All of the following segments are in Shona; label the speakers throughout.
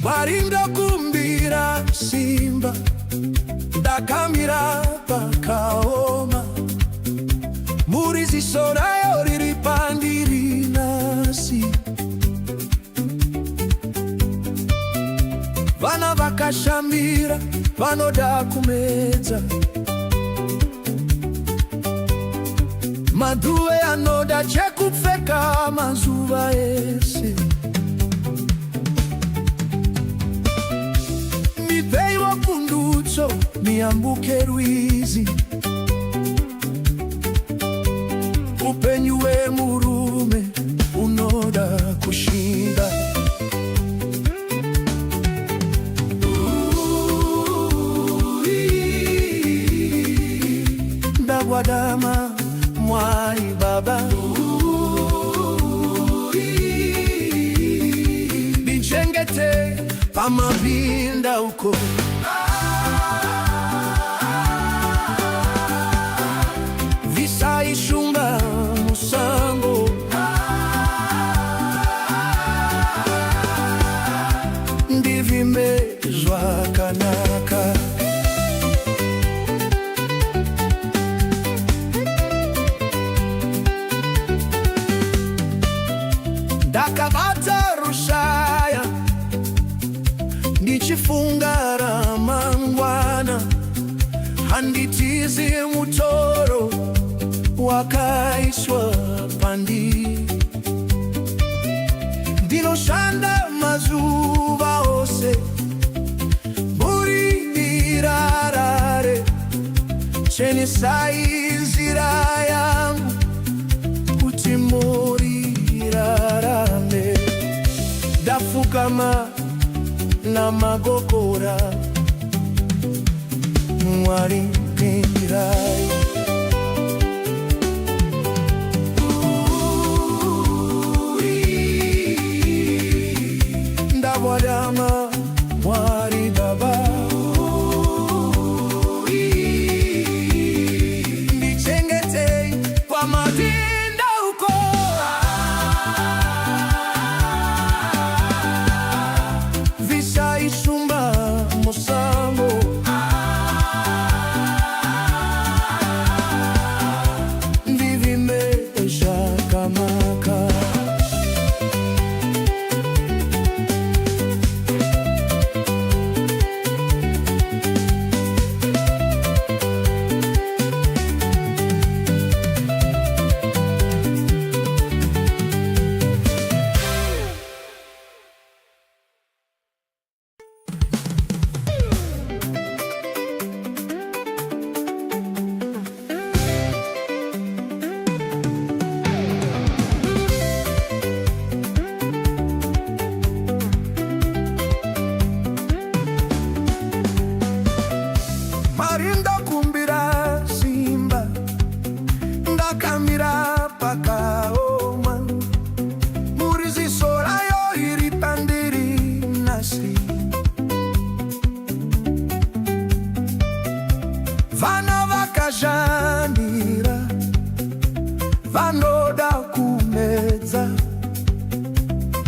Speaker 1: Warinda kumbira simba ndakamira pakaoma murizi sorayo riri pandiri nasi vana vakashambira vanoda kumedza maduve anoda chekupfeka mazuva ese mipeiwo pundutso miyambuke rwizi upenyu wemurume unoda kushinda ndagwadama Mwari Baba bichengete pamabinda uko visaishunga musango ndivimezwa kanaka ndakavata rushaya ndichifunga ramangwana handitizi mutoro wakaiswa pandi ndinoshanda mazuva ose muri irarare chenisai nzira yangu kuti muri irarame ndafukama na magokora Mwari pindirai ndabwadama Mwari Baba ndichengete pamadinda uko visaishumba musango ndivimesha kamaka Marinda kumbira simba ndakamira pakaoma murizi sorayo iri pandiri nasi vana vakazhandira vanoda kumedza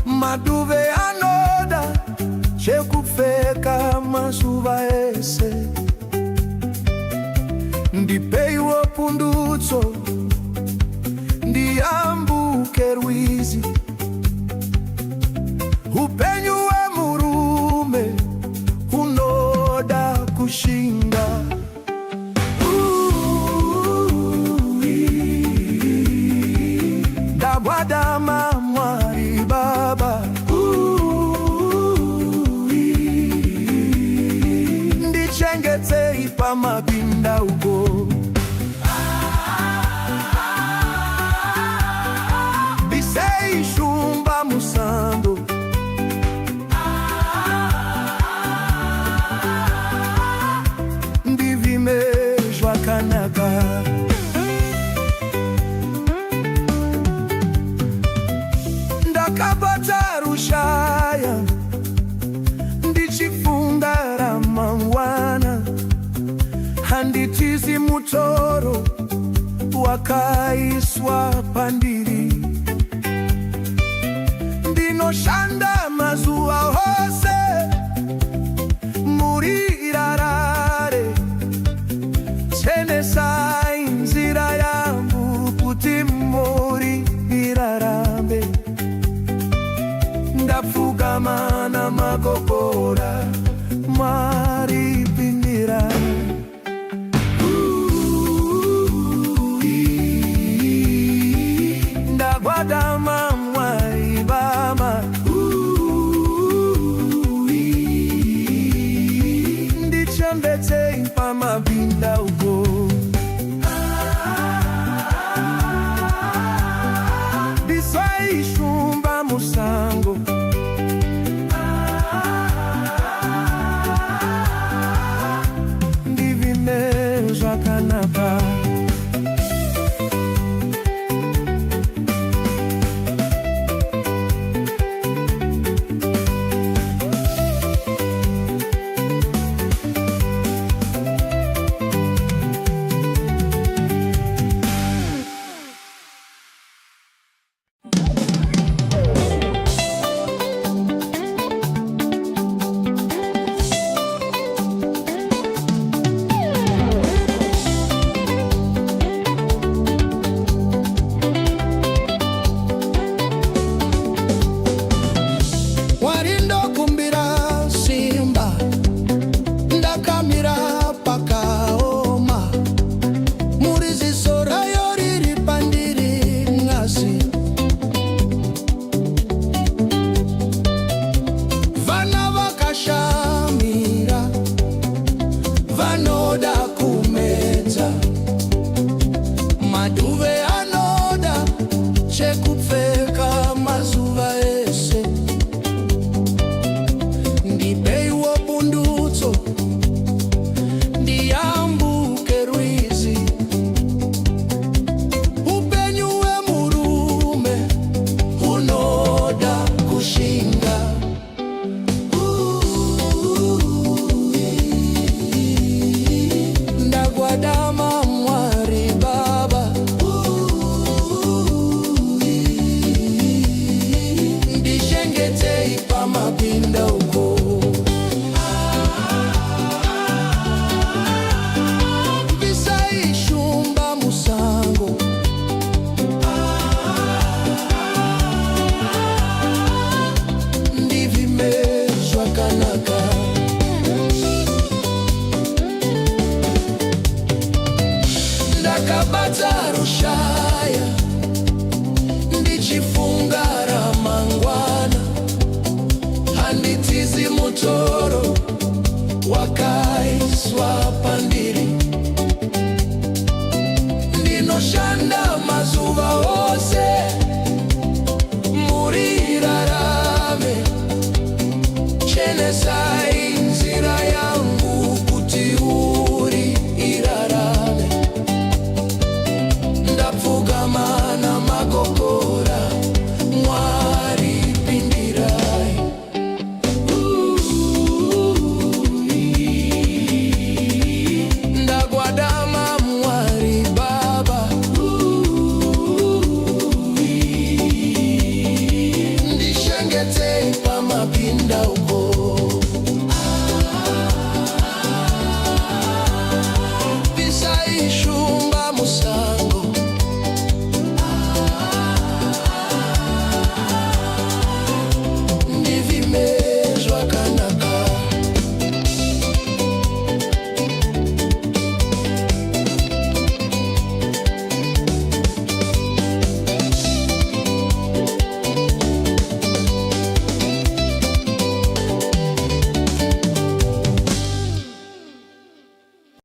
Speaker 1: maduve anoda chekupfeka mazuva ese ndipeiwo pundutso ndiyambuke rwizi upenyu wemurume unoda kushinga ndabwadama Mwari Baba ndichengete ipamabinda uko biseishumba musango ndivimezwa kanaka ndakavata rushaya ndichifunga ramangwana handitizi mutoro wakaiswa pandiri ndinoshanda mazuva ose ndapfugama namagokora maripindira. Ndagwadama Mwari Baba, ndichembetse pamabinda uko. Ndisaishumba musango, ndivimezwa kanaka. Rushaya ndichifungara mangwana, handitizi mutoro wakaiswa pandiri. Ndinoshanda mazuva ose murirarame, chenesai nzira yangu kuti uri irarame. Ndapfugama namagokora Mwari pindirai. Ndagwadama Mwari Baba, ndishengete pamapinda uko.